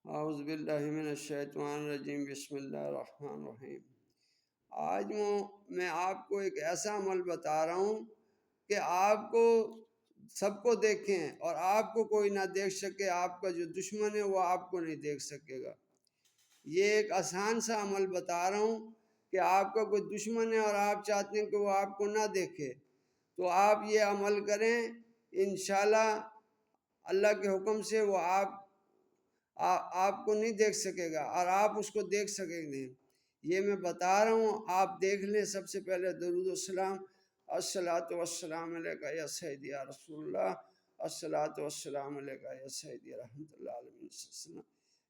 اعوذ باللہ من الشیطان الرجیم، بسم اللہ الرحمن الرحیم۔ آج میں آپ کو ایک ایسا عمل بتا رہا ہوں کہ آپ کو سب کو دیکھیں اور آپ کو کوئی نہ دیکھ سکے، آپ کا جو دشمن ہے وہ آپ کو نہیں دیکھ سکے گا۔ یہ ایک آسان سا عمل بتا رہا ہوں کہ آپ کا کوئی دشمن ہے اور آپ چاہتے ہیں کہ وہ آپ کو نہ دیکھے، تو آپ یہ عمل کریں، انشاءاللہ اللہ کے حکم سے وہ آپ کو نہیں دیکھ سکے گا اور آپ اس کو دیکھ سکیں گے۔ یہ میں بتا رہا ہوں، آپ دیکھ لیں۔ سب سے پہلے درود السلام، الصلاۃ والسلام علیکہ یا سیدی یا رسول اللہ، الصلاۃ والسلام علیکہ یا سیدی رحمۃ اللہ علیہ۔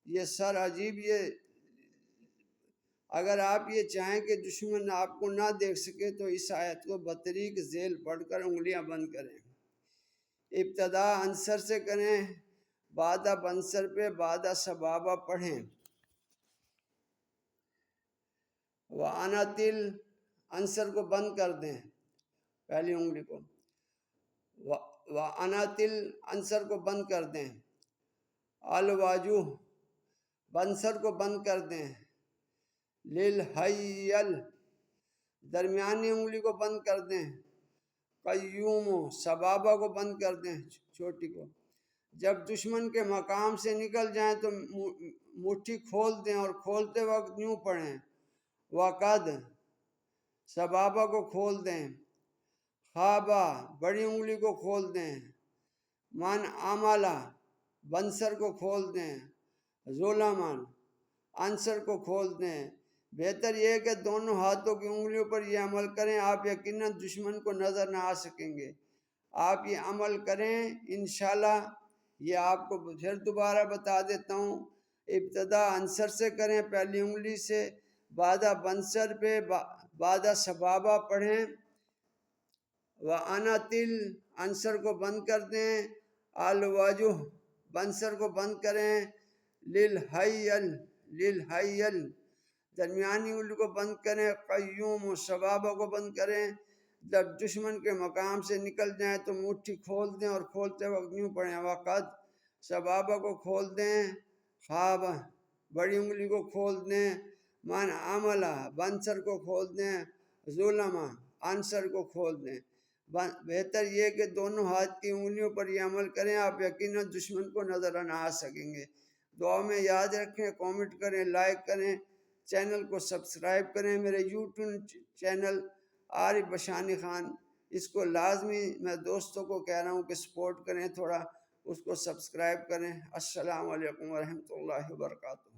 یہ سر عجیب، یہ اگر آپ یہ چاہیں کہ دشمن آپ کو نہ دیکھ سکے تو اس آیت کو بطریق ذیل پڑھ کر انگلیاں بند کریں۔ ابتدا عنصر سے کریں، بعد اب عنصر پہ بعد سبابہ پڑھیں۔ وَأَنَتِل عنصر کو بند کر دیں، پہلی انگلی کو۔ وَأَنَتِل عنصر کو بند کر دیں۔ الواجو عنصر کو بند کر دیں۔ لِلْحَيَّل درمیانی انگلی کو بند کر دیں۔ قیوم سبابہ کو بند کر دیں، چھوٹی کو۔ جب دشمن کے مقام سے نکل جائیں تو مٹھی کھول دیں اور کھولتے وقت یوں پڑھیں۔ وقد سبابہ کو کھول دیں۔ خوابہ بڑی انگلی کو کھول دیں۔ من عملہ عنصر کو کھول دیں۔ ظلمن عنصر کو کھول دیں۔ بہتر یہ ہے کہ دونوں ہاتھوں کی انگلیوں پر یہ عمل کریں، آپ یقیناً دشمن کو نظر نہ آ سکیں گے۔ آپ یہ عمل کریں انشاءاللہ۔ یہ آپ کو پھر دوبارہ بتا دیتا ہوں، ابتدا عنصر سے کریں، پہلی انگلی سے، بعد عنصر پہ بعد سبابہ پڑھیں۔ وَأَنَتِل عنصر کو بند کر دیں۔ الوجہ عنصر کو بند کریں۔ لِلْحَيَّل درمیانی انگلی کو بند کریں۔ قیوم سبابہ کو بند کریں۔ جب دشمن کے مقام سے نکل جائیں تو مٹھی کھول دیں اور کھولتے وقت یوں پڑھیں۔ وقد سبابہ کو کھول دیں۔ خوابہ بڑی انگلی کو کھول دیں۔ من عملہ عنصر کو کھول دیں۔ ظلمہ عنصر کو کھول دیں۔ بہتر یہ کہ دونوں ہاتھ کی انگلیوں پر یہ عمل کریں، آپ یقیناً دشمن کو نظر نہ آ سکیں گے۔ دعا میں یاد رکھیں، کامنٹ کریں، لائک کریں، چینل کو سبسکرائب کریں۔ میرے یوٹیوب چینل عارف بشانی خان، اس کو لازمی میں دوستوں کو کہہ رہا ہوں کہ سپورٹ کریں، تھوڑا اس کو سبسکرائب کریں۔ السلام علیکم ورحمۃ اللہ وبرکاتہ۔